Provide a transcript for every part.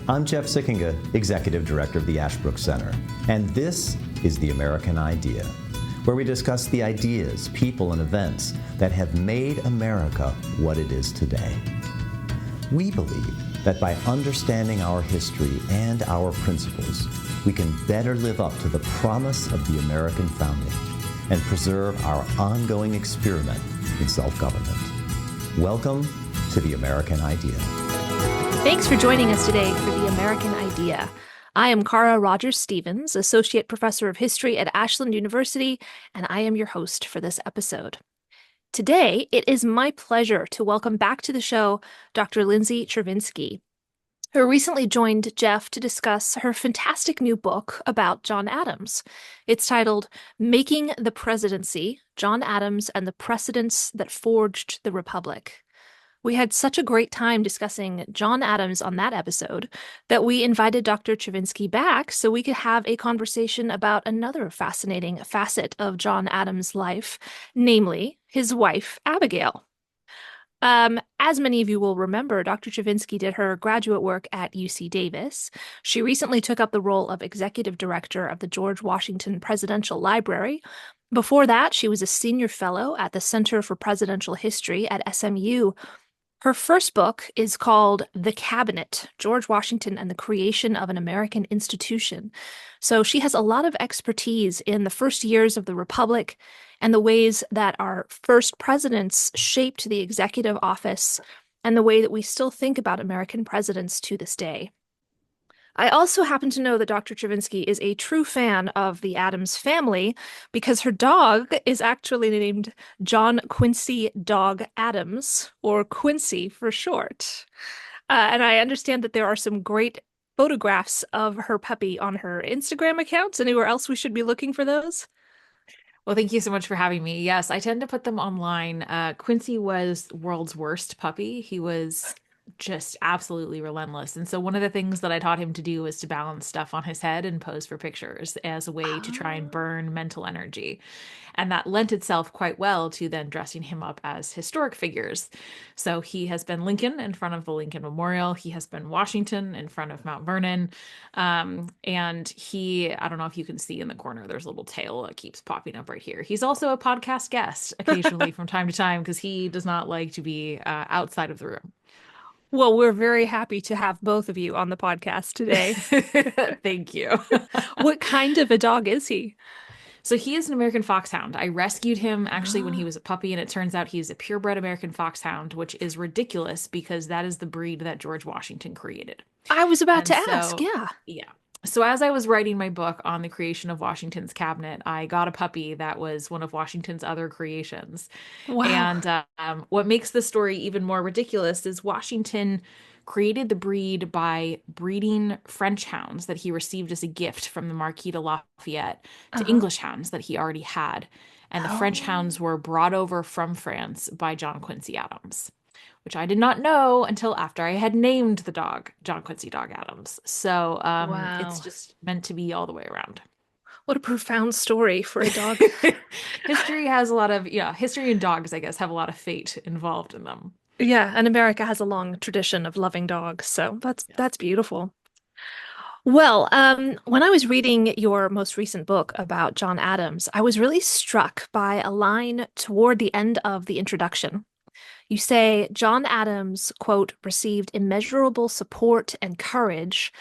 I'm Jeff Sikkenga, Executive Director of the Ashbrook Center, and this is The American Idea, where we discuss the ideas, people, and events that have made America what it is today. We believe that by understanding our history and our principles, we can better live up to the promise of the American founding and preserve our ongoing experiment in self-government. Welcome to The American Idea. Thanks for joining us today for The American Idea. I am Cara Rogers Stevens, Associate Professor of History at Ashland University, and I am your host for this episode. Today, it is my pleasure to welcome back to the show Dr. Lindsay Chervinsky, who recently joined Jeff to discuss her fantastic new book about John Adams. It's titled Making the Presidency, John Adams and the Precedents That Forged the Republic. We had such a great time discussing John Adams on that episode that we invited Dr. Chervinsky back so we could have a conversation about another fascinating facet of John Adams' life, namely his wife, Abigail. As many of you will remember, Dr. Chervinsky did her graduate work at UC Davis. She recently took up the role of Executive Director of the George Washington Presidential Library. Before that, she was a senior fellow at the Center for Presidential History at SMU. Her first book is called The Cabinet, George Washington and the Creation of an American Institution. So she has a lot of expertise in the first years of the Republic and the ways that our first presidents shaped the executive office and the way that we still think about American presidents to this day. I also happen to know that Dr. Chervinsky is a true fan of the Adams family because her dog is actually named John Quincy Dog Adams, or Quincy for short. And I understand that there are some great photographs of her puppy on her Instagram accounts. Anywhere else we should be looking for those? Well, thank you so much for having me. Yes, I tend to put them online. Quincy was the world's worst puppy. He was just absolutely relentless. And so one of the things that I taught him to do was to balance stuff on his head and pose for pictures as a way to try and burn mental energy. And that lent itself quite well to then dressing him up as historic figures. So he has been Lincoln in front of the Lincoln Memorial. He has been Washington in front of Mount Vernon. And he, I don't know if you can see in the corner, there's a little tail that keeps popping up right here. He's also a podcast guest occasionally from time to time because he does not like to be outside of the room. Well, we're very happy to have both of you on the podcast today. Thank you. What kind of a dog is he? So he is an American foxhound. I rescued him actually when he was a puppy, and it turns out he's a purebred American foxhound, which is ridiculous because that is the breed that George Washington created. I was about to ask, yeah. Yeah. So as I was writing my book on the creation of Washington's cabinet, I got a puppy that was one of Washington's other creations. Wow. And what makes the story even more ridiculous is Washington created the breed by breeding French hounds that he received as a gift from the Marquis de Lafayette to English hounds that he already had. And the French hounds were brought over from France by John Quincy Adams, which I did not know until after I had named the dog John Quincy Dog Adams. So Wow. It's just meant to be all the way around. What a profound story for a dog. History has a lot of, history and dogs, I guess, have a lot of fate involved in them. Yeah, and America has a long tradition of loving dogs, so that's beautiful. Well, when I was reading your most recent book about John Adams, I was really struck by a line toward the end of the introduction. You say, John Adams, quote, received immeasurable support and courage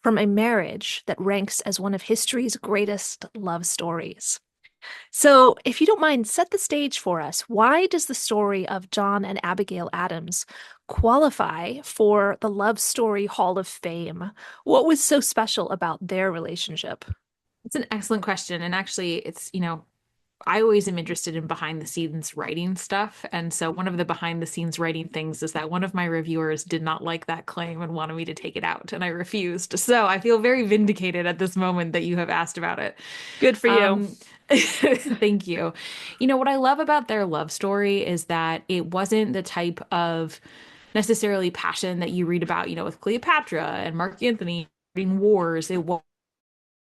from a marriage that ranks as one of history's greatest love stories. So, if you don't mind, set the stage for us. Why does the story of John and Abigail Adams qualify for the Love Story Hall of Fame? What was so special about their relationship? It's an excellent question. And actually, it's, I always am interested in behind the scenes writing stuff. And so one of the behind the scenes writing things is that one of my reviewers did not like that claim and wanted me to take it out, and I refused. So I feel very vindicated at this moment that you have asked about it. Good for you. Thank you. What I love about their love story is that it wasn't the type of necessarily passion that you read about, with Cleopatra and Mark Antony in wars. It was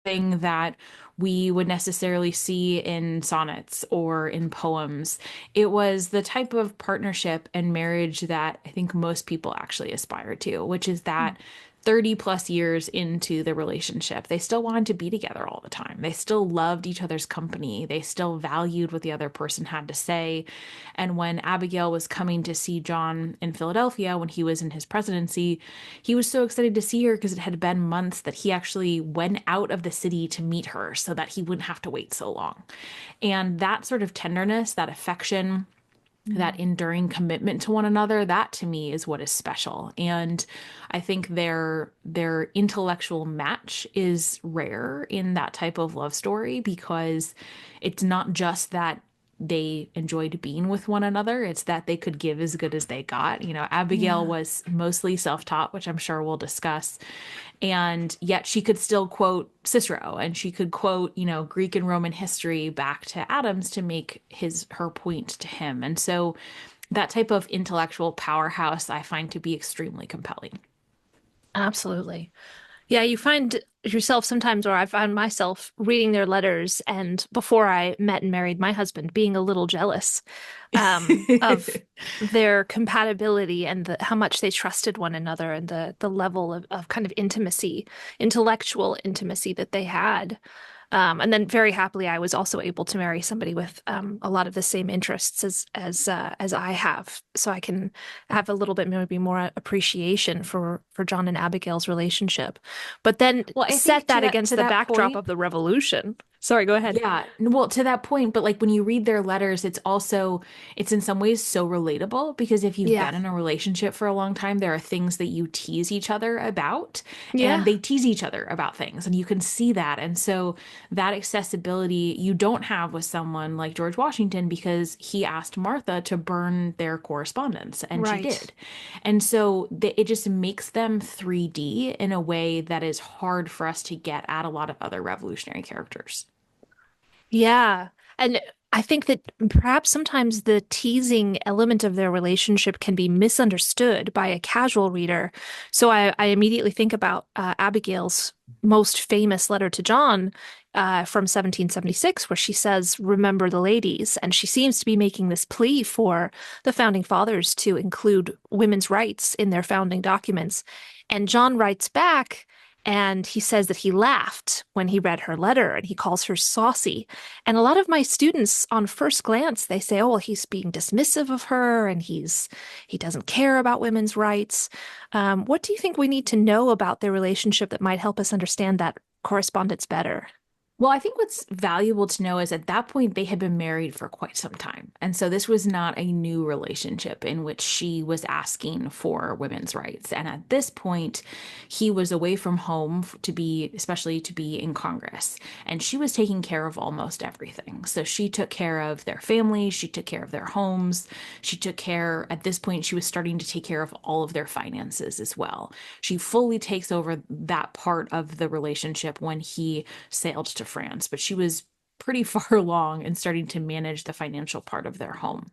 thing that we would necessarily see in sonnets or in poems. It was the type of partnership and marriage that I think most people actually aspire to, which is that 30 plus years into the relationship, they still wanted to be together all the time. They still loved each other's company. They still valued what the other person had to say. And when Abigail was coming to see John in Philadelphia when he was in his presidency, he was so excited to see her because it had been months that he actually went out of the city to meet her so that he wouldn't have to wait so long. And that sort of tenderness, that affection, that enduring commitment to one another, that to me is what is special. And I think their intellectual match is rare in that type of love story, because it's not just that they enjoyed being with one another, it's that they could give as good as they got. Abigail was mostly self-taught, which I'm sure we'll discuss, and yet she could still quote Cicero, and she could quote, Greek and Roman history back to Adams to make her point to him. And so that type of intellectual powerhouse I find to be extremely compelling. Absolutely. Yeah, you find yourself sometimes, or I found myself reading their letters, and before I met and married my husband, being a little jealous of their compatibility and how much they trusted one another, and the level of kind of intimacy, intellectual intimacy that they had. And then very happily, I was also able to marry somebody with a lot of the same interests as I have, so I can have a little bit maybe more appreciation for John and Abigail's relationship. But then Well, I set think that against to the that backdrop point, of the revolution. Sorry, go ahead. yeah, well, to that point, but like when you read their letters, it's in some ways so relatable, because if you've Yeah. been in a relationship for a long time, there are things that you tease each other about, and Yeah. they tease each other about things, and you can see that. And so that accessibility you don't have with someone like George Washington, because he asked Martha to burn their correspondence, and she Right. did. And so it just makes them 3D in a way that is hard for us to get at a lot of other revolutionary characters. Yeah. And I think that perhaps sometimes the teasing element of their relationship can be misunderstood by a casual reader. So I immediately think about Abigail's most famous letter to John from 1776, where she says, "Remember the ladies." And she seems to be making this plea for the founding fathers to include women's rights in their founding documents. And John writes back, and he says that he laughed when he read her letter, and he calls her saucy. And a lot of my students, on first glance, they say, "Oh, well, he's being dismissive of her, and he doesn't care about women's rights." What do you think we need to know about their relationship that might help us understand that correspondence better? Well, I think what's valuable to know is at that point they had been married for quite some time. And so this was not a new relationship in which she was asking for women's rights. And at this point, he was away from home especially to be in Congress. And she was taking care of almost everything. So she took care of their families, she took care of their homes, at this point, she was starting to take care of all of their finances as well. She fully takes over that part of the relationship when he sailed to France, but she was pretty far along in starting to manage the financial part of their home.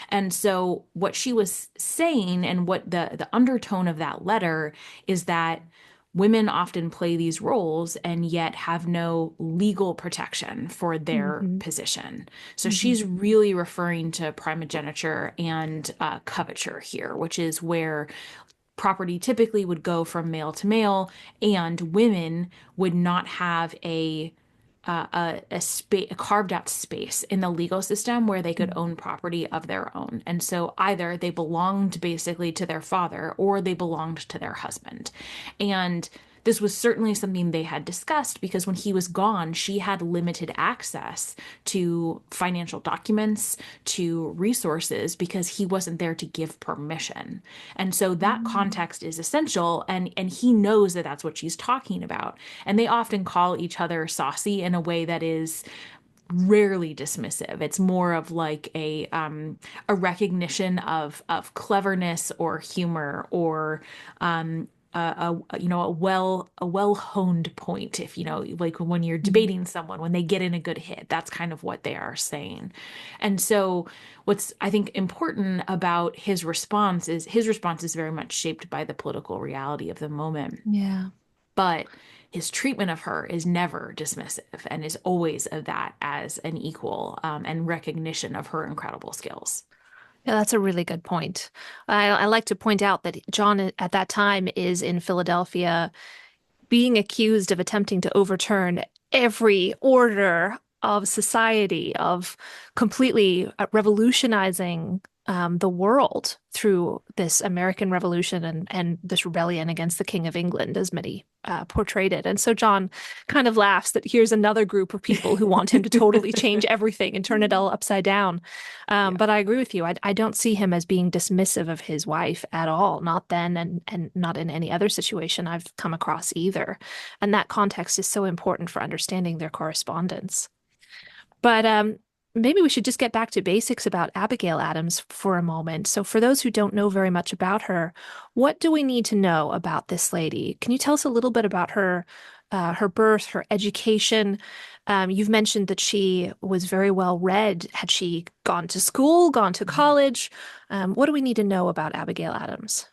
And so what she was saying, and what the undertone of that letter, is that women often play these roles and yet have no legal protection for their Mm-hmm. position. So Mm-hmm. she's really referring to primogeniture and coverture here, which is where property typically would go from male to male, and women would not have a carved out space in the legal system where they could own property of their own. And so either they belonged basically to their father, or they belonged to their husband. And this was certainly something they had discussed, because when he was gone, she had limited access to financial documents, to resources, because he wasn't there to give permission. And so that context is essential, and he knows that that's what she's talking about. And they often call each other saucy in a way that is rarely dismissive. It's more of like a recognition of cleverness or humor, or a well honed point. If like when you're debating someone, when they get in a good hit, that's kind of what they are saying. And so what's, I think, important about his response is very much shaped by the political reality of the moment. Yeah. But his treatment of her is never dismissive, and is always of that as an equal, and recognition of her incredible skills. Yeah, that's a really good point. I like to point out that John at that time is in Philadelphia being accused of attempting to overturn every order of society, of completely revolutionizing the world through this American Revolution and this rebellion against the King of England, as many portrayed it. And so John kind of laughs that here's another group of people who want him to totally change everything and turn it all upside down. Yeah. But I agree with you. I don't see him as being dismissive of his wife at all, not then and not in any other situation I've come across either. And that context is so important for understanding their correspondence. But maybe we should just get back to basics about Abigail Adams for a moment. So, for those who don't know very much about her, what do we need to know about this lady? Can you tell us a little bit about her, her birth, her education? You've mentioned that she was very well read. Had she gone to school, gone to college? What do we need to know about Abigail Adams?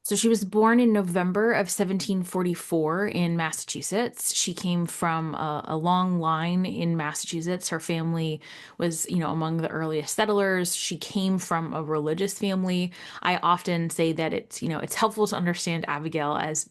So she was born in November of 1744 in Massachusetts. She came from a long line in Massachusetts. Her family was, among the earliest settlers. She came from a religious family. I often say that it's helpful to understand Abigail as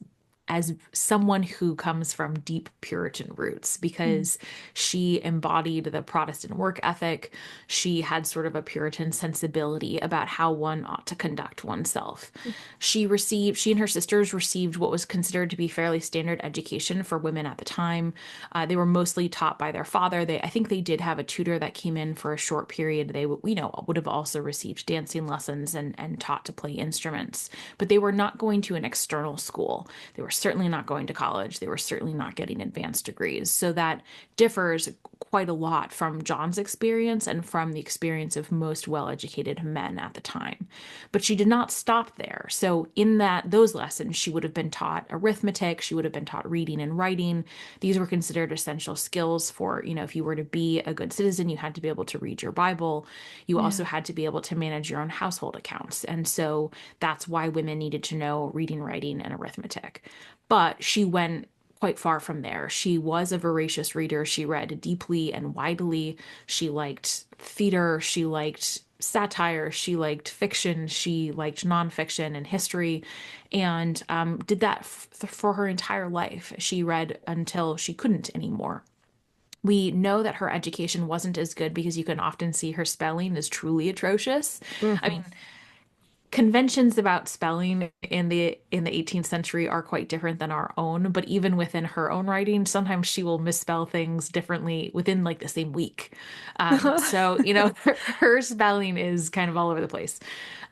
someone who comes from deep Puritan roots because she embodied the Protestant work ethic. She had sort of a Puritan sensibility about how one ought to conduct oneself. She and her sisters received what was considered to be fairly standard education for women at the time. They were mostly taught by their father. I think they did have a tutor that came in for a short period. They, would have also received dancing lessons and taught to play instruments, but they were not going to an external school. They were certainly not going to college. They were certainly not getting advanced degrees. So that differs quite a lot from John's experience and from the experience of most well-educated men at the time. But she did not stop there. So in those lessons, she would have been taught arithmetic, she would have been taught reading and writing. These were considered essential skills for, if you were to be a good citizen, you had to be able to read your Bible. You also had to be able to manage your own household accounts. And so that's why women needed to know reading, writing, and arithmetic. But she went quite far from there. She was a voracious reader. She read deeply and widely. She liked theater. She liked satire. She liked fiction. She liked nonfiction and history, and did that for her entire life. She read until she couldn't anymore. We know that her education wasn't as good because you can often see her spelling is truly atrocious. I mean, conventions about spelling in the 18th century are quite different than our own, but even within her own writing, sometimes she will misspell things differently within like the same week. So her spelling is kind of all over the place.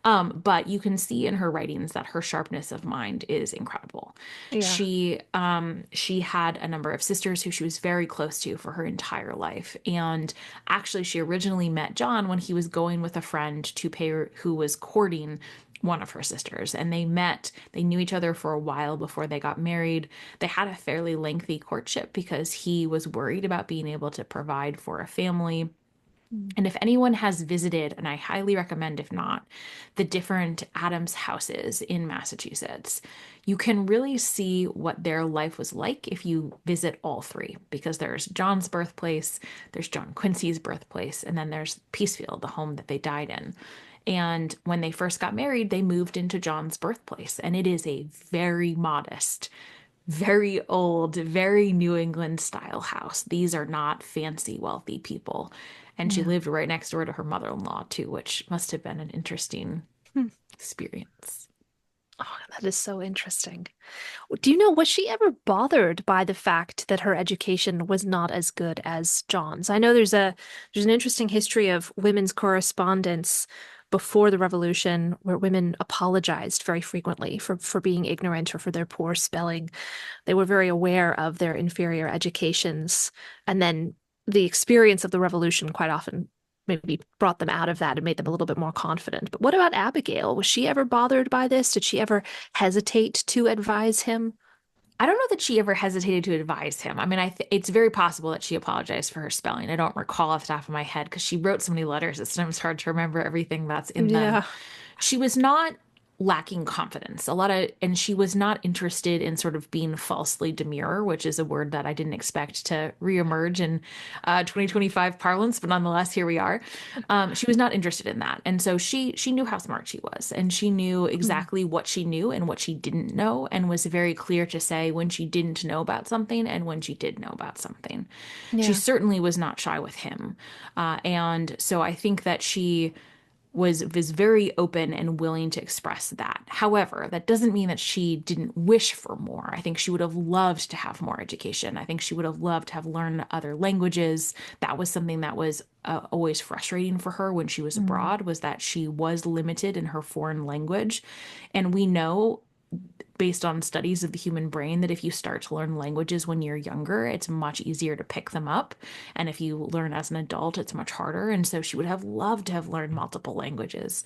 But you can see in her writings that her sharpness of mind is incredible. Yeah. She had a number of sisters who she was very close to for her entire life. And actually, she originally met John when he was going with a friend to pay her, who was courting one of her sisters. And they knew each other for a while before they got married. They had a fairly lengthy courtship because he was worried about being able to provide for a family. And if anyone has visited, and I highly recommend if not, the different Adams houses in Massachusetts, you can really see what their life was like if you visit all three, because there's John's birthplace, there's John Quincy's birthplace, and then there's Peacefield, the home that they died in. And when they first got married, they moved into John's birthplace, and it is a very modest, very old, very New England style house. These are not fancy, wealthy people. And she lived right next door to her mother-in-law too, which must have been an interesting experience. Oh, that is so interesting. Do you know, was she ever bothered by the fact that her education was not as good as John's? I know there's an interesting history of women's correspondence before the Revolution where women apologized very frequently for being ignorant or for their poor spelling. They were very aware of their inferior educations. And then the experience of the Revolution quite often maybe brought them out of that and made them a little bit more confident. But what about Abigail? Was she ever bothered by this? Did she ever hesitate to advise him? I don't know that she ever hesitated to advise him. I mean, it's very possible that she apologized for her spelling. I don't recall off the top of my head because she wrote so many letters. It's sometimes hard to remember everything that's in them. Yeah. She was not lacking confidence. And she was not interested in sort of being falsely demure, which is a word that I didn't expect to reemerge in 2025 parlance, but nonetheless, here we are. She was not interested in that. And so she knew how smart she was, and she knew Mm. exactly what she knew and what she didn't know, and was very clear to say when she didn't know about something and when she did know about something. She Yeah. certainly was not shy with him. And so I think that she was very open and willing to express that. However, that doesn't mean that she didn't wish for more. I think she would have loved to have more education. I think she would have loved to have learned other languages. That was something that was always frustrating for her when she was Mm. abroad, was that she was limited in her foreign language. And we know, based on studies of the human brain, that if you start to learn languages when you're younger, it's much easier to pick them up. And if you learn as an adult, it's much harder. And so she would have loved to have learned multiple languages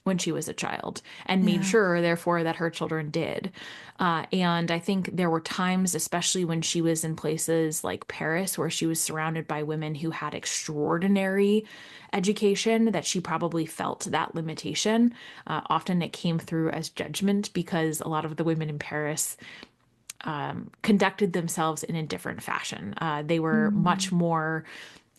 when she was a child, and made Yeah. sure, therefore, that her children did. And I think there were times, especially when she was in places like Paris, where she was surrounded by women who had extraordinary education, that she probably felt that limitation. Often it came through as judgment, because a lot of the women in Paris conducted themselves in a different fashion. They were much Mm. more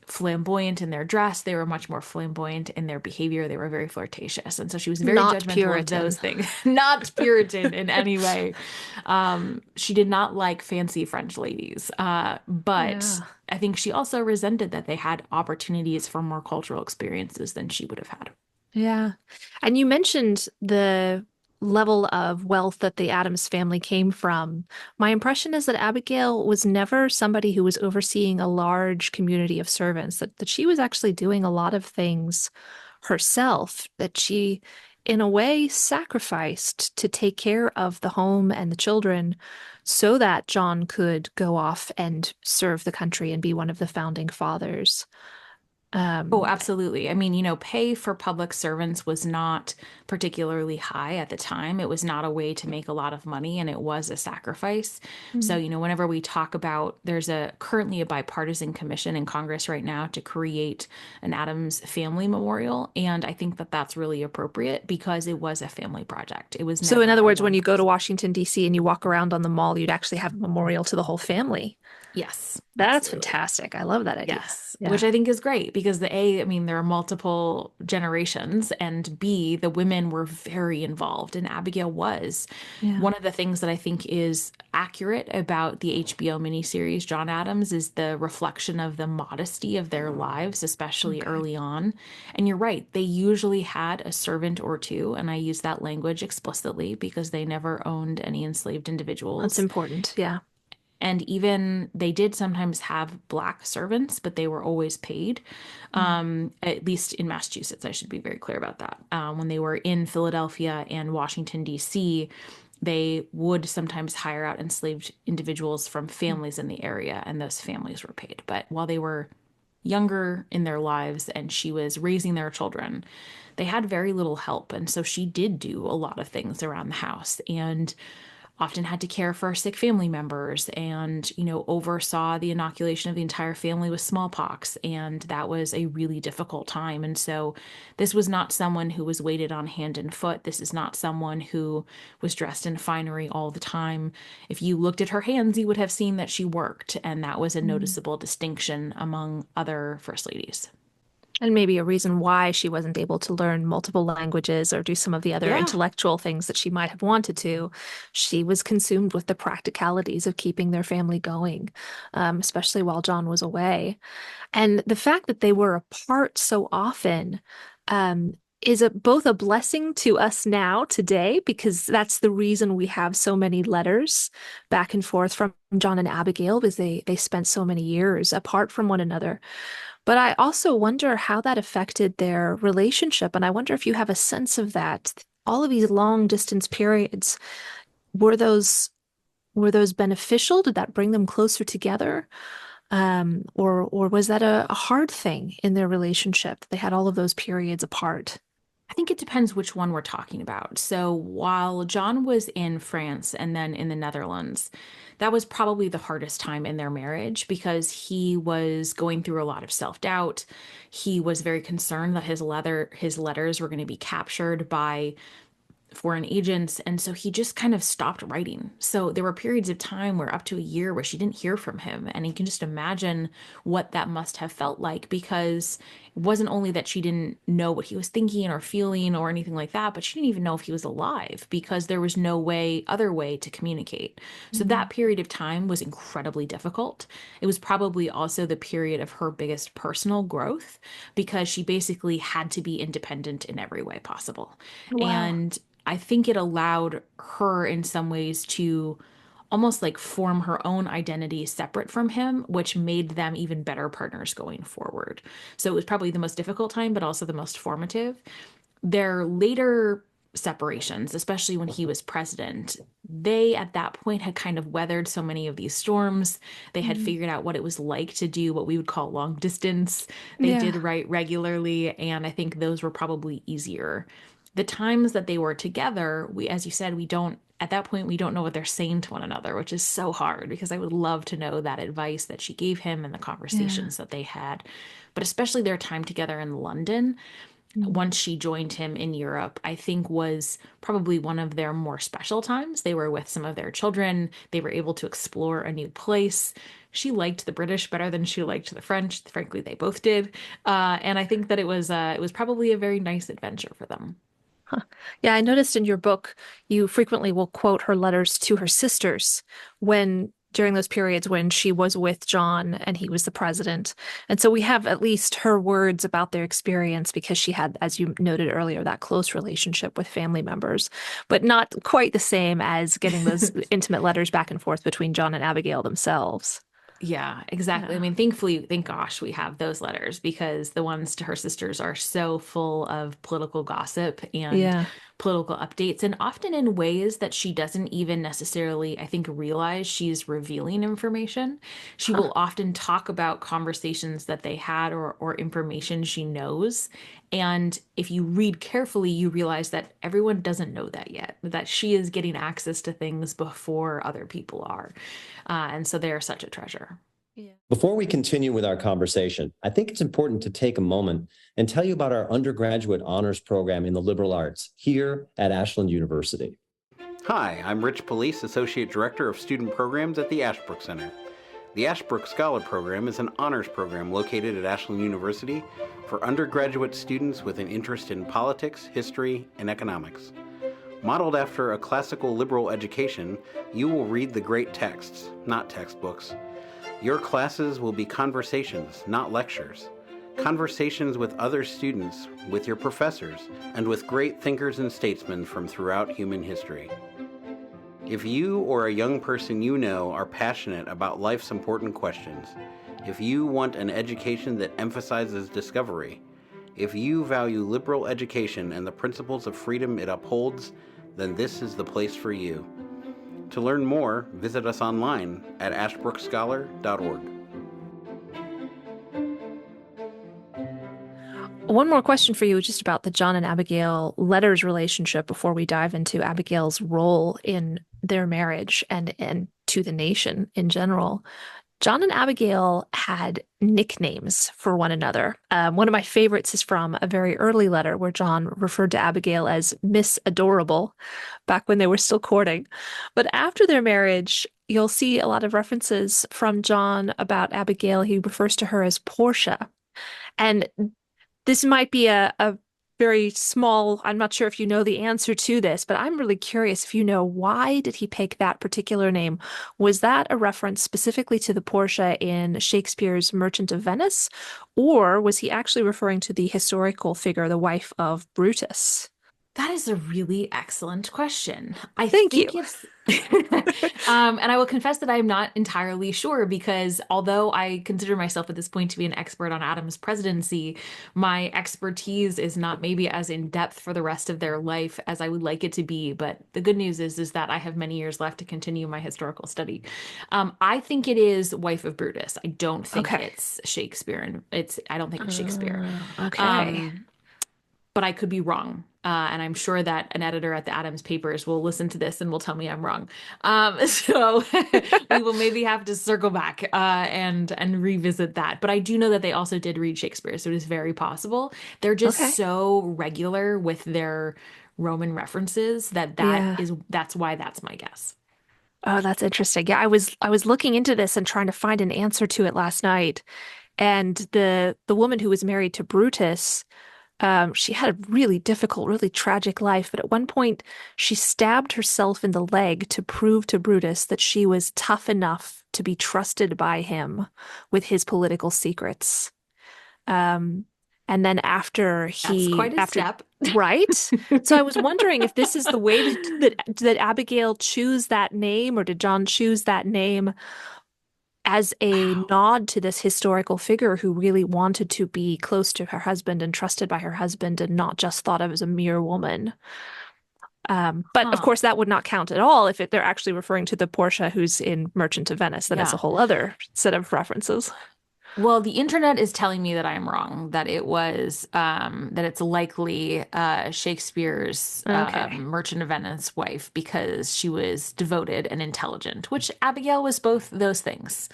flamboyant in their dress. They were much more flamboyant in their behavior. They were very flirtatious. And so she was very Not judgmental of those Puritan. things, not Puritan in any way. She did not like fancy French ladies. But Yeah. I think she also resented that they had opportunities for more cultural experiences than she would have had. Yeah. And you mentioned the level of wealth that the Adams family came from. My impression is that Abigail was never somebody who was overseeing a large community of servants, that she was actually doing a lot of things herself, that she, in a way, sacrificed to take care of the home and the children so that John could go off and serve the country and be one of the founding fathers. Oh, Um, absolutely. I mean, pay for public servants was not particularly high at the time. It was not a way to make a lot of money, and it was a sacrifice. So, mm, whenever we talk about, there's currently a bipartisan commission in Congress right now to create an Adams family memorial. And I think that that's really appropriate, because it was a family project. It was So, in never other a words, when one you go to person. Washington, D.C. and you walk around on the mall, you'd actually have a memorial to the whole family. Yes, That's absolutely. fantastic. I love that idea. Yes, which Yeah. I think is great, because I mean, there are multiple generations, and B, the women were very involved, and Abigail was. Yeah. One of the things that I think is accurate about the HBO miniseries John Adams is the reflection of the modesty of their lives, especially Okay. early on. And you're right, they usually had a servant or two, and I use that language explicitly because they never owned any enslaved That's individuals. important. Yeah. And even they did sometimes have black servants, but they were always paid. Mm. At least in Massachusetts, I should be very clear about that. When they were in Philadelphia and Washington, D.C., they would sometimes hire out enslaved individuals from Mm. families in the area, and those families were paid. But while they were younger in their lives and she was raising their children, they had very little help. And so she did do a lot of things around the house, and often had to care for sick family members, and oversaw the inoculation of the entire family with smallpox, and that was a really difficult time. And so this was not someone who was waited on hand and foot. This is not someone who was dressed in finery all the time. If you looked at her hands, you would have seen that she worked, and that was a Mm. noticeable distinction among other first ladies. And maybe a reason why she wasn't able to learn multiple languages or do some of the other Yeah. intellectual things that she might have wanted to. She was consumed with the practicalities of keeping their family going, especially while John was away. And the fact that they were apart so often is both a blessing to us now today, because that's the reason we have so many letters back and forth from John and Abigail, because they spent so many years apart from one another. But I also wonder how that affected their relationship. And I wonder if you have a sense of that. All of these long distance periods, were those beneficial? Did that bring them closer together? Or was that a hard thing in their relationship? They had all of those periods apart. I think it depends which one we're talking about. So while John was in France and then in the Netherlands, that was probably the hardest time in their marriage, because he was going through a lot of self-doubt. He was very concerned that his letters were going to be captured by foreign agents. And so he just kind of stopped writing. So there were periods of time where up to a year where she didn't hear from him. And you can just imagine what that must have felt like, because it wasn't only that she didn't know what he was thinking or feeling or anything like that, but she didn't even know if he was alive because there was no other way to communicate. So that period of time was incredibly difficult. It was probably also the period of her biggest personal growth because she basically had to be independent in every way possible. Wow. And I think it allowed her in some ways to almost like form her own identity separate from him, which made them even better partners going forward. So it was probably the most difficult time, but also the most formative. Their later separations, especially when he was president, they at that point had kind of weathered so many of these storms. They had Mm. figured out what it was like to do what we would call long distance. They did Yeah. write regularly, and I think those were probably easier. The times that they were together, as you said, at that point, we don't know what they're saying to one another, which is so hard because I would love to know that advice that she gave him and the Yeah. conversations that they had. But especially their time together in London, Mm. once she joined him in Europe, I think was probably one of their more special times. They were with some of their children. They were able to explore a new place. She liked the British better than she liked the French. Frankly, they both did. And I think that it was probably a very nice adventure for them. Huh. Yeah, I noticed in your book you frequently will quote her letters to her sisters when during those periods when she was with John and he was the president. And so we have at least her words about their experience because she had, as you noted earlier, that close relationship with family members, but not quite the same as getting those intimate letters back and forth between John and Abigail themselves. Yeah, exactly. I Yeah. mean, thankfully, thank gosh we have those letters because the ones to her sisters are so full of political gossip and Yeah. political updates, and often in ways that she doesn't even necessarily, I think, realize she's revealing information. She Huh. will often talk about conversations that they had or information she knows. And if you read carefully, you realize that everyone doesn't know that yet, that she is getting access to things before other people are. And so they are such a treasure. Yeah. Before we continue with our conversation, I think it's important to take a moment and tell you about our undergraduate honors program in the liberal arts here at Ashland University. Hi, I'm Rich Police, Associate Director of Student Programs at the Ashbrook Center. The Ashbrook Scholar Program is an honors program located at Ashland University for undergraduate students with an interest in politics, history, and economics. Modeled after a classical liberal education, you will read the great texts, not textbooks. Your classes will be conversations, not lectures. Conversations with other students, with your professors, and with great thinkers and statesmen from throughout human history. If you or a young person you know are passionate about life's important questions, if you want an education that emphasizes discovery, if you value liberal education and the principles of freedom it upholds, then this is the place for you. To learn more, visit us online at ashbrookscholar.org. One more question for you, just about the John and Abigail letters relationship before we dive into Abigail's role in their marriage and to the nation in general. John and Abigail had nicknames for one another. One of my favorites is from a very early letter where John referred to Abigail as Miss Adorable back when they were still courting. But after their marriage, you'll see a lot of references from John about Abigail. He refers to her as Portia. And this might be a very small, I'm not sure if you know the answer to this, but I'm really curious if you know, why did he pick that particular name? Was that a reference specifically to the Portia in Shakespeare's Merchant of Venice, or was he actually referring to the historical figure, the wife of Brutus? That is a really excellent question. I Thank you. think it's, and I will confess that I'm not entirely sure because although I consider myself at this point to be an expert on Adams' presidency, my expertise is not maybe as in depth for the rest of their life as I would like it to be. But the good news is that I have many years left to continue my historical study. I think it is wife of Brutus. I don't think Okay. it's Shakespeare, and I don't think it's Shakespeare. Okay. But I could be wrong. And I'm sure that an editor at the Adams papers will listen to this and will tell me I'm wrong. So we will maybe have to circle back and revisit that. But I do know that they also did read Shakespeare, so it is very possible. They're just Okay. so regular with their Roman references, Yeah. that's why that's my guess. Oh, that's interesting. Yeah, I was looking into this and trying to find an answer to it last night. And the woman who was married to Brutus, she had a really difficult, really tragic life. But at one point, she stabbed herself in the leg to prove to Brutus that she was tough enough to be trusted by him with his political secrets. Um, and then That's quite a step. right? So I was wondering if this is the way that Abigail chose that name, or did John choose that name as a Wow. nod to this historical figure who really wanted to be close to her husband and trusted by her husband and not just thought of as a mere woman. But of Huh. course, that would not count at all if they're actually referring to the Portia who's in Merchant of Venice. Then it's a Yeah. whole other set of references. Well, the internet is telling me that I'm wrong, that that it's likely Shakespeare's Okay. Merchant of Venice wife because she was devoted and intelligent, which Abigail was both those things.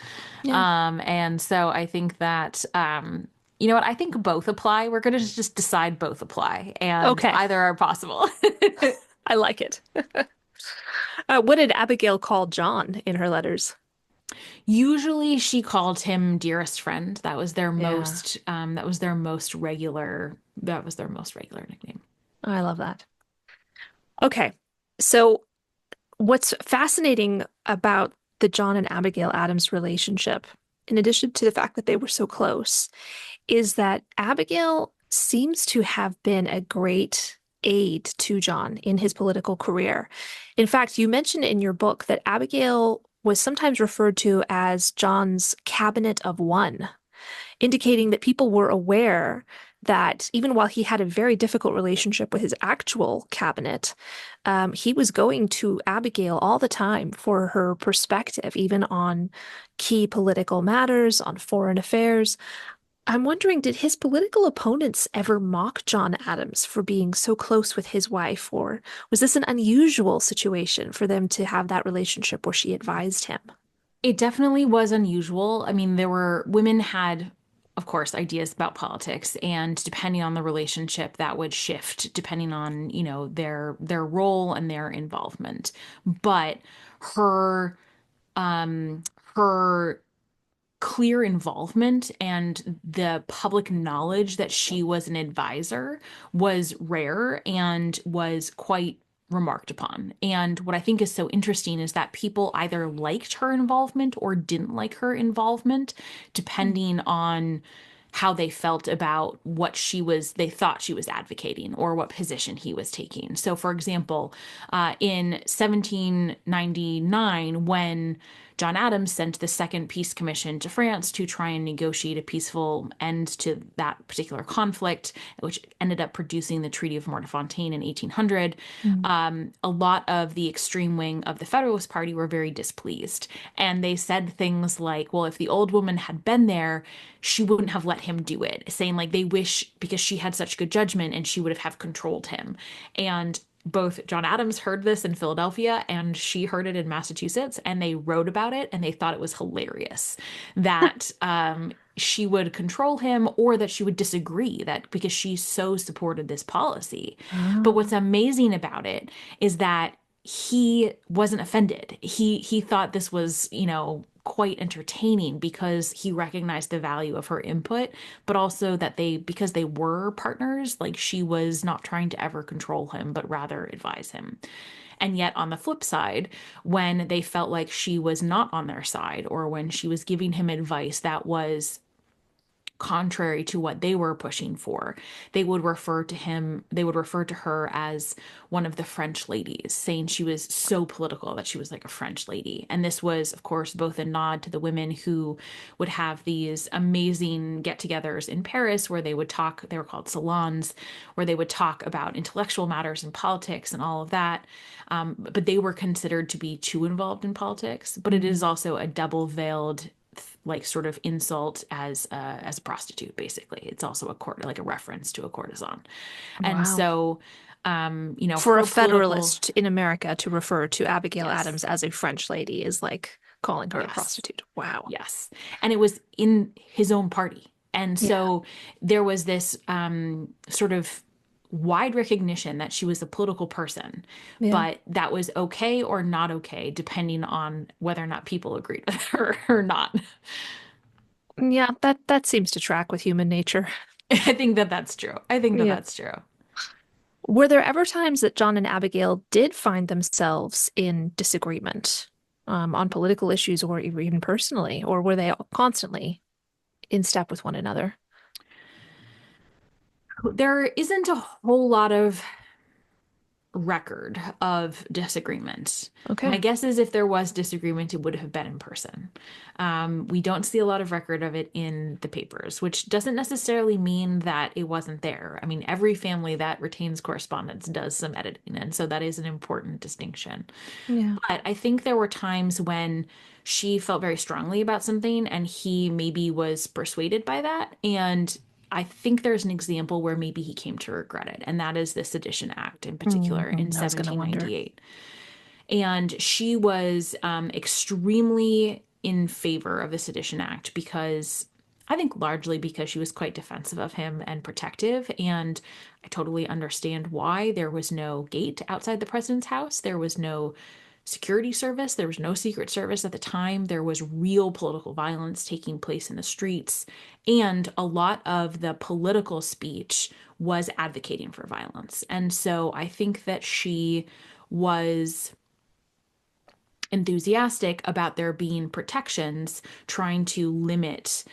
Yeah. And so I think that, you know what, I think both apply. We're going to just decide both apply, and Okay. either are possible. I like it. What did Abigail call John in her letters? Usually she called him dearest friend. Yeah. That was their most regular nickname. I love that. Okay. So what's fascinating about the John and Abigail Adams relationship, in addition to the fact that they were so close, is that Abigail seems to have been a great aid to John in his political career. In fact, you mentioned in your book that Abigail was sometimes referred to as John's cabinet of one, indicating that people were aware that even while he had a very difficult relationship with his actual cabinet, he was going to Abigail all the time for her perspective, even on key political matters, on foreign affairs. I'm wondering, did his political opponents ever mock John Adams for being so close with his wife, or was this an unusual situation for them to have that relationship where she advised him? It definitely was unusual. I mean, women had, of course, ideas about politics, and depending on the relationship, that would shift depending on, their role and their involvement. But her, her clear involvement and the public knowledge that she was an advisor was rare and was quite remarked upon. And what I think is so interesting is that people either liked her involvement or didn't like her involvement, depending on how they felt about they thought she was advocating or what position he was taking. So, for example, in 1799, when John Adams sent the Second Peace Commission to France to try and negotiate a peaceful end to that particular conflict, which ended up producing the Treaty of Mortefontaine in 1800. Mm. A lot of the extreme wing of the Federalist Party were very displeased. And they said things like, well, if the old woman had been there, she wouldn't have let him do it, saying like they wish because she had such good judgment and she would have controlled him. And both John Adams heard this in Philadelphia and she heard it in Massachusetts, and they wrote about it and they thought it was hilarious that she would control him or that she would disagree that because she so supported this policy. But what's amazing about it is that he wasn't offended. He thought this was, quite entertaining because he recognized the value of her input, but also that because they were partners, like she was not trying to ever control him, but rather advise him. And yet on the flip side, when they felt like she was not on their side or when she was giving him advice that was contrary to what they were pushing for, they would refer to her as one of the French ladies, saying she was so political that she was like a French lady. And this was, of course, both a nod to the women who would have these amazing get-togethers in Paris where they would talk, they were called salons, where they would talk about intellectual matters and politics and all of that. But they were considered to be too involved in politics. But it is also a double-veiled like sort of insult as a prostitute. Basically, it's also a reference to a courtesan. And Wow. so For her a Federalist in America to refer to Abigail Yes. Adams as a French lady is like calling her a Yes. prostitute. Wow. Yes. And it was in his own party. And so there was this sort of wide recognition that she was a political person, but that was okay or not okay, depending on whether or not people agreed with her or not. Yeah, that seems to track with human nature. I think that that's true. I think that Yeah. that's true. Were there ever times that John and Abigail did find themselves in disagreement on political issues or even personally, or were they constantly in step with one another? There isn't a whole lot of record of disagreement. Okay. My guess is if there was disagreement, it would have been in person. We don't see a lot of record of it in the papers, which doesn't necessarily mean that it wasn't there. I mean, every family that retains correspondence does some editing, and so that is an important distinction. Yeah. But I think there were times when she felt very strongly about something and he maybe was persuaded by that. And I think there's an example where maybe he came to regret it, and that is the Sedition Act in particular in I was gonna wonder. 1798. And she was extremely in favor of the Sedition Act because I think largely because she was quite defensive of him and protective. And I totally understand why. There was no gate outside the president's house. There was no security service. There was no secret service at the time. There was real political violence taking place in the streets. And a lot of the political speech was advocating for violence. And so I think that she was enthusiastic about there being protections trying to limit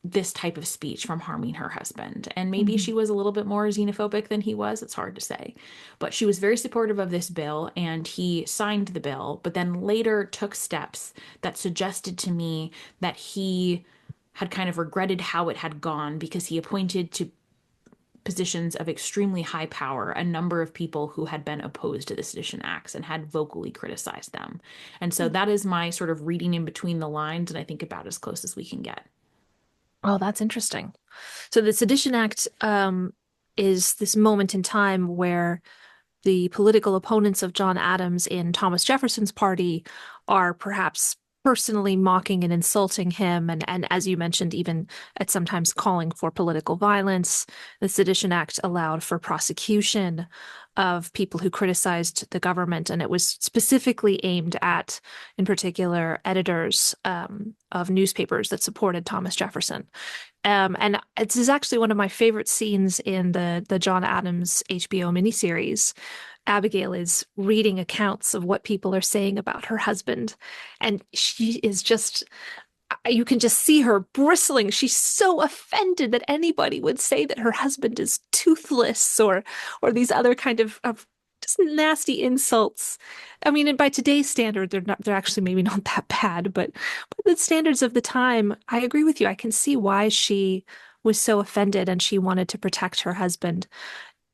this type of speech from harming her husband. And maybe she was a little bit more xenophobic than he was. It's hard to say. But she was very supportive of this bill, and he signed the bill, but then later took steps that suggested to me that he had kind of regretted how it had gone because he appointed to positions of extremely high power a number of people who had been opposed to the Sedition Acts and had vocally criticized them. And so that is my sort of reading in between the lines, and I think about as close as we can get. Oh, that's interesting. So the Sedition Act is this moment in time where the political opponents of John Adams in Thomas Jefferson's party are perhaps personally mocking and insulting him, and as you mentioned, even at sometimes calling for political violence. The Sedition Act allowed for prosecution of people who criticized the government, and it was specifically aimed at, in particular, editors of newspapers that supported Thomas Jefferson. And this is actually one of my favorite scenes in the John Adams HBO miniseries. Abigail is reading accounts of what people are saying about her husband, and she is just, you can just see her bristling. She's so offended that anybody would say that her husband is toothless or these other kind of just nasty insults. I mean, and by today's standard, they're actually maybe not that bad, but the standards of the time, I agree with you. I can see why she was so offended and she wanted to protect her husband.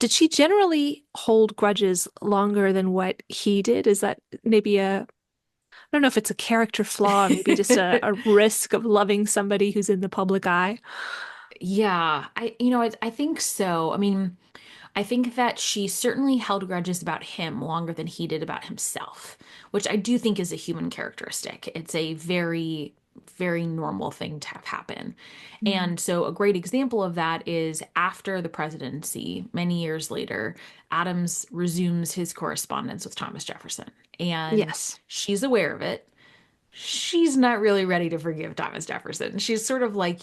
Did she generally hold grudges longer than what he did? Is that maybe I don't know if it's a character flaw, or maybe just a risk of loving somebody who's in the public eye? Yeah, I think so. I mean, I think that she certainly held grudges about him longer than he did about himself, which I do think is a human characteristic. It's a very, very normal thing to have happen. And so a great example of that is after the presidency, many years later, Adams resumes his correspondence with Thomas Jefferson. And Yes. she's aware of it. She's not really ready to forgive Thomas Jefferson. She's sort of like,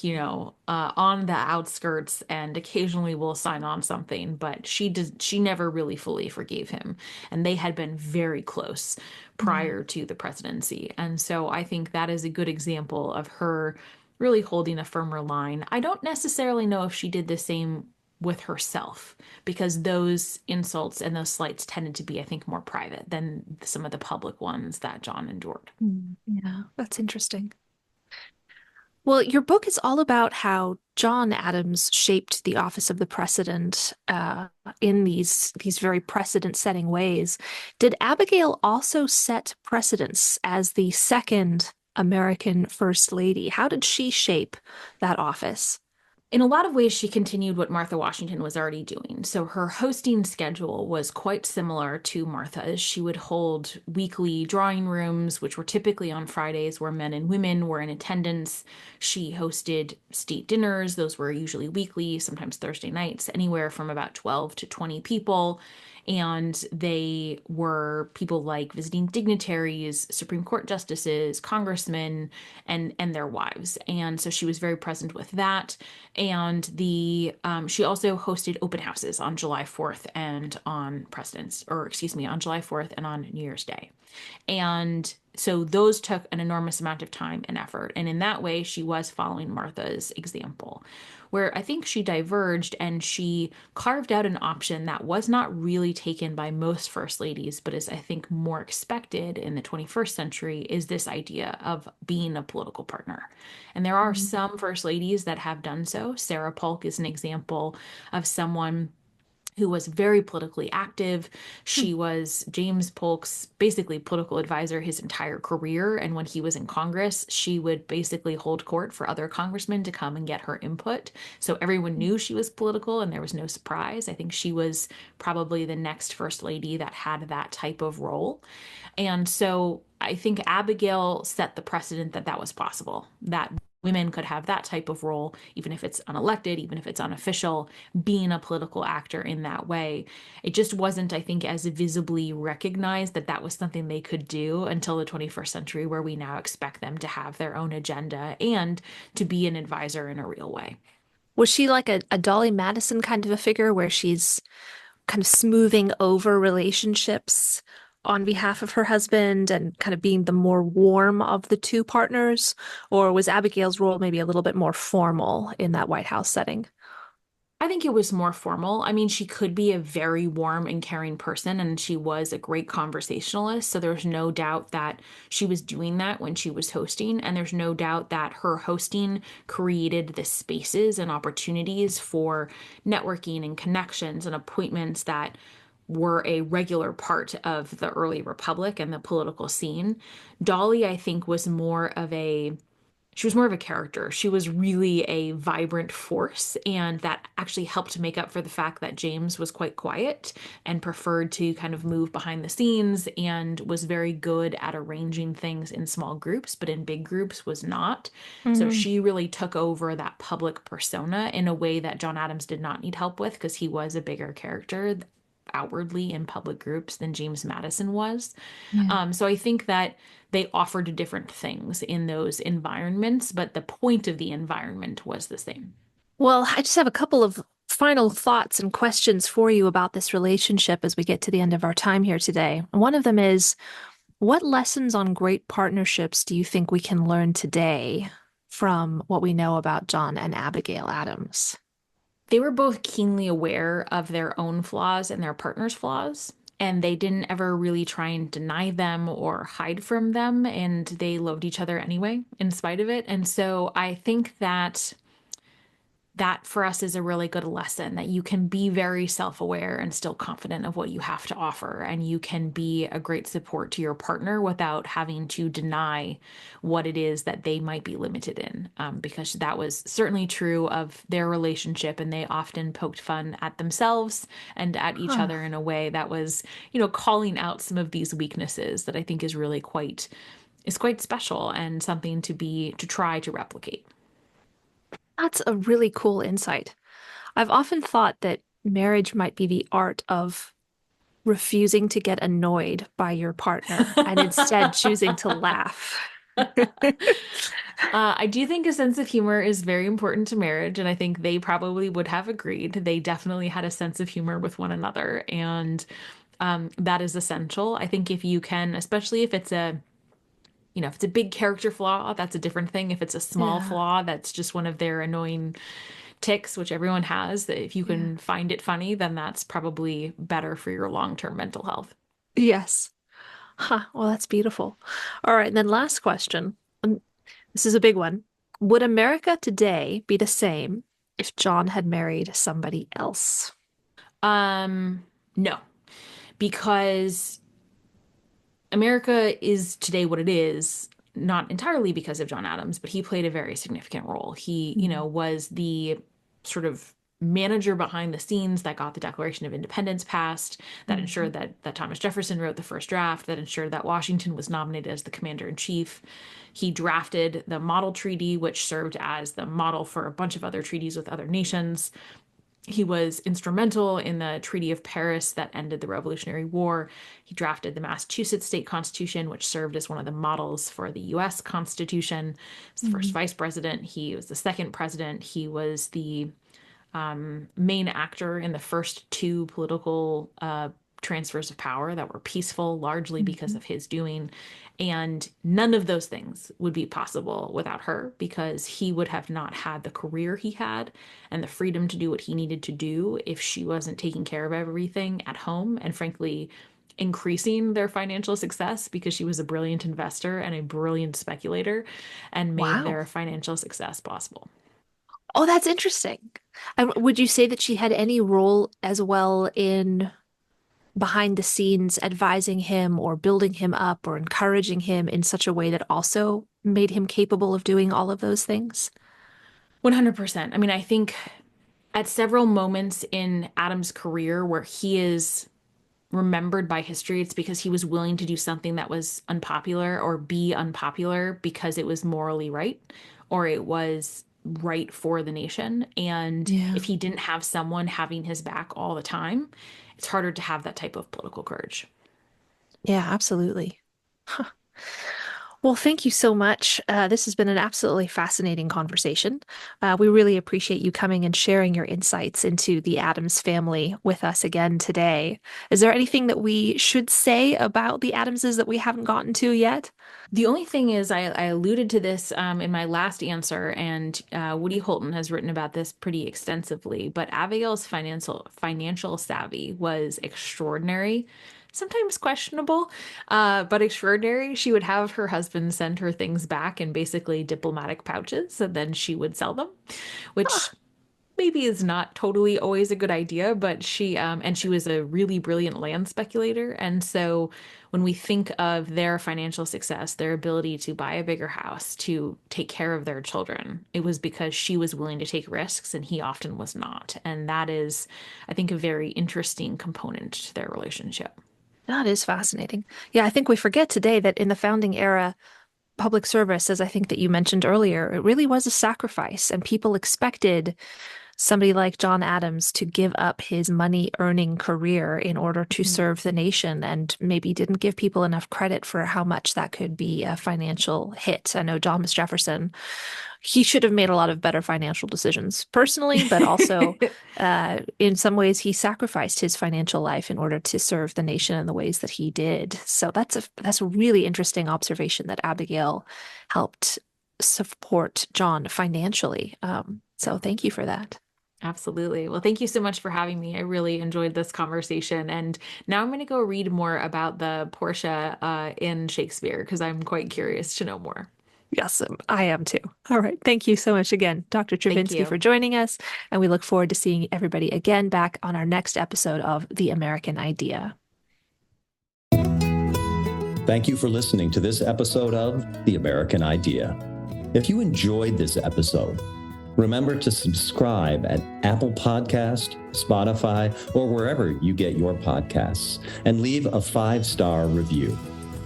on the outskirts and occasionally will sign on something, but she never really fully forgave him. And they had been very close prior to the presidency. And so I think that is a good example of her really holding a firmer line. I don't necessarily know if she did the same with herself, because those insults and those slights tended to be, I think, more private than some of the public ones that John endured. Yeah, that's interesting. Well, your book is all about how John Adams shaped the office of the president in these very precedent-setting ways. Did Abigail also set precedents as the second American First Lady? How did she shape that office? In a lot of ways, she continued what Martha Washington was already doing. So her hosting schedule was quite similar to Martha's. She would hold weekly drawing rooms, which were typically on Fridays, where men and women were in attendance. She hosted state dinners. Those were usually weekly, sometimes Thursday nights, anywhere from about 12 to 20 people. And they were people like visiting dignitaries, Supreme Court justices, congressmen, and their wives. And so she was very present with that. And she also hosted open houses on July 4th and on on July 4th and on New Year's Day. And so those took an enormous amount of time and effort. And in that way, she was following Martha's example, where I think she diverged and she carved out an option that was not really taken by most first ladies, but is, I think, more expected in the 21st century, is this idea of being a political partner. And there are some first ladies that have done so. Sarah Polk is an example of someone who was very politically active. She was James Polk's basically political advisor his entire career. And when he was in Congress, she would basically hold court for other congressmen to come and get her input. So everyone knew she was political and there was no surprise. I think she was probably the next first lady that had that type of role. And so I think Abigail set the precedent that that was possible, that women could have that type of role, even if it's unelected, even if it's unofficial, being a political actor in that way. It just wasn't, I think, as visibly recognized that that was something they could do until the 21st century, where we now expect them to have their own agenda and to be an advisor in a real way. Was she like a Dolly Madison kind of a figure where she's kind of smoothing over relationships on behalf of her husband and kind of being the more warm of the two partners? Or was Abigail's role maybe a little bit more formal in that White House setting? I think it was more formal. I mean, she could be a very warm and caring person, and she was a great conversationalist. So there's no doubt that she was doing that when she was hosting. And there's no doubt that her hosting created the spaces and opportunities for networking and connections and appointments that were a regular part of the early republic and the political scene. Dolly, I think, was more of a character. She was really a vibrant force, and that actually helped make up for the fact that James was quite quiet and preferred to kind of move behind the scenes and was very good at arranging things in small groups, but in big groups was not. So she really took over that public persona in a way that John Adams did not need help with, because he was a bigger character outwardly in public groups than James Madison was. So I think that they offered different things in those environments, but the point of the environment was the same. Well, I just have a couple of final thoughts and questions for you about this relationship as we get to the end of our time here today. One of them is, what lessons on great partnerships do you think we can learn today from what we know about John and Abigail Adams? They were both keenly aware of their own flaws and their partner's flaws, and they didn't ever really try and deny them or hide from them, and they loved each other anyway, in spite of it. And so I think that for us is a really good lesson, that you can be very self-aware and still confident of what you have to offer, and you can be a great support to your partner without having to deny what it is that they might be limited in, because that was certainly true of their relationship, and they often poked fun at themselves and at each other in a way that was, calling out some of these weaknesses that I think is really quite special and something to try to replicate. That's a really cool insight. I've often thought that marriage might be the art of refusing to get annoyed by your partner and instead choosing to laugh. I do think a sense of humor is very important to marriage, and I think they probably would have agreed. They definitely had a sense of humor with one another, and that is essential. I think if you can, especially if it's a big character flaw, that's a different thing. If it's a small flaw, that's just one of their annoying tics, which everyone has, that if you can find it funny, then that's probably better for your long-term mental health. Yes. Well, that's beautiful. All right. And then last question. This is a big one. Would America today be the same if John had married somebody else? No, because America is today what it is, not entirely because of John Adams, but he played a very significant role. He, was the sort of manager behind the scenes that got the Declaration of Independence passed, that ensured that Thomas Jefferson wrote the first draft, that ensured that Washington was nominated as the commander-in-chief. He drafted the model treaty, which served as the model for a bunch of other treaties with other nations. He was instrumental in the Treaty of Paris that ended the Revolutionary War. He drafted the Massachusetts state constitution, which served as one of the models for the U.S. Constitution. He was the first vice president. He was the second president. He was the main actor in the first two political transfers of power that were peaceful, largely because of his doing. And none of those things would be possible without her, because he would have not had the career he had and the freedom to do what he needed to do if she wasn't taking care of everything at home and, frankly, increasing their financial success, because she was a brilliant investor and a brilliant speculator and made their financial success possible. Oh, that's interesting. Would you say that she had any role as well in behind the scenes advising him or building him up or encouraging him in such a way that also made him capable of doing all of those things? 100%. I mean, I think at several moments in Adams' career where he is remembered by history, it's because he was willing to do something that was unpopular or be unpopular because it was morally right or it was right for the nation. And if he didn't have someone having his back all the time, it's harder to have that type of political courage. Yeah, absolutely. Huh. Well, thank you so much. This has been an absolutely fascinating conversation. We really appreciate you coming and sharing your insights into the Adams family with us again today. Is there anything that we should say about the Adamses that we haven't gotten to yet? The only thing is, I alluded to this in my last answer, and Woody Holton has written about this pretty extensively, but Abigail's financial savvy was extraordinary. Sometimes questionable, but extraordinary. She would have her husband send her things back in basically diplomatic pouches, and then she would sell them, which maybe is not totally always a good idea, but she was a really brilliant land speculator. And so when we think of their financial success, their ability to buy a bigger house, to take care of their children, it was because she was willing to take risks and he often was not. And that is, I think, a very interesting component to their relationship. That is fascinating. Yeah, I think we forget today that in the founding era, public service, as I think that you mentioned earlier, it really was a sacrifice, and people expected somebody like John Adams to give up his money-earning career in order to serve the nation, and maybe didn't give people enough credit for how much that could be a financial hit. I know Thomas Jefferson, he should have made a lot of better financial decisions personally, but also in some ways he sacrificed his financial life in order to serve the nation in the ways that he did. So that's a really interesting observation, that Abigail helped support John financially. So thank you for that. Absolutely. Well, thank you so much for having me. I really enjoyed this conversation. And now I'm going to go read more about the Portia in Shakespeare, because I'm quite curious to know more. Yes, I am too. All right. Thank you so much again, Dr. Chervinsky, for joining us. And we look forward to seeing everybody again back on our next episode of The American Idea. Thank you for listening to this episode of The American Idea. If you enjoyed this episode, remember to subscribe at Apple Podcast, Spotify, or wherever you get your podcasts, and leave a 5-star review.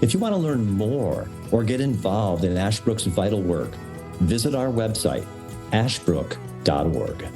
If you want to learn more or get involved in Ashbrook's vital work, visit our website, ashbrook.org.